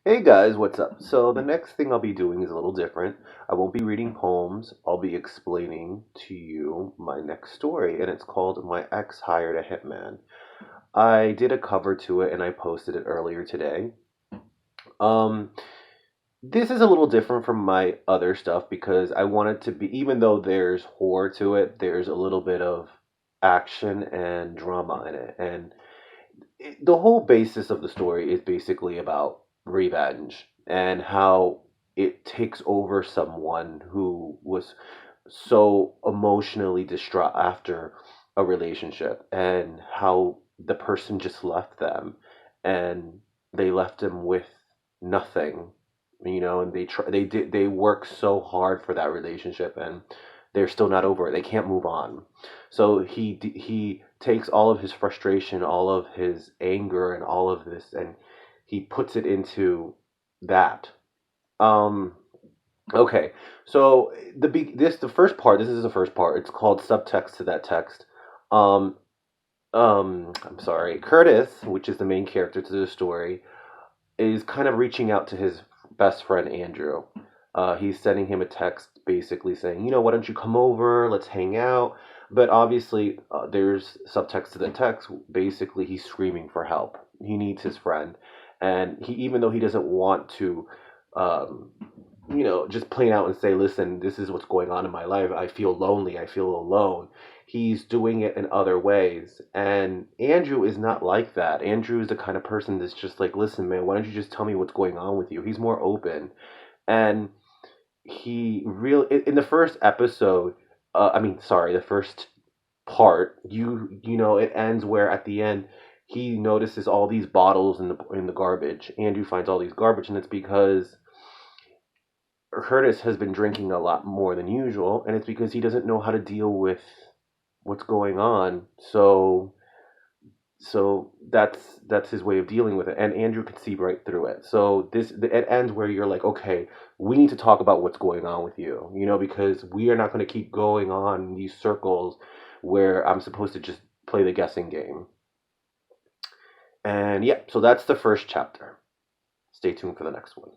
Hey guys, what's up? So the next thing I'll be doing is a little different. I won't be reading poems. I'll be explaining to you my next story, and it's called My Ex Hired a Hitman. I did a cover to it and I posted it earlier today. Um, this is a little different from my other stuff because I want it to be, even though there's horror to it, there's a little bit of action and drama in it. And the whole basis of the story is basically about revenge and how it takes over someone who was so emotionally distraught after a relationship and how the person just left them and they left him with nothing, and they work so hard for that relationship and they're still not over it. They can't move on. So he takes all of his frustration, all of his anger, and all of this, and he puts it into that. Um, okay, so the first part. This is the first part. It's called subtext to that text. Um, I'm sorry. Curtis, which is the main character to the story, is kind of reaching out to his best friend Andrew. He's sending him a text basically saying, why don't you come over? Let's hang out. But obviously, there's subtext to the text. Basically, he's screaming for help. He needs his friend. And even though he doesn't want to, um, just plain out and say, listen, this is what's going on in my life. I feel lonely. I feel alone. He's doing it in other ways. And Andrew is not like that. Andrew is the kind of person that's just like, listen, man, why don't you just tell me what's going on with you? He's more open. And he really, in the first episode, the first part, it ends where at the end, he notices all these bottles in the garbage. Andrew finds all these garbage, and it's because Curtis has been drinking a lot more than usual, and it's because he doesn't know how to deal with what's going on. So that's his way of dealing with it, and Andrew can see right through it. So it ends where you're like, okay, we need to talk about what's going on with you, because we are not going to keep going on in these circles where I'm supposed to just play the guessing game. And yeah, so that's the first chapter. Stay tuned for the next one.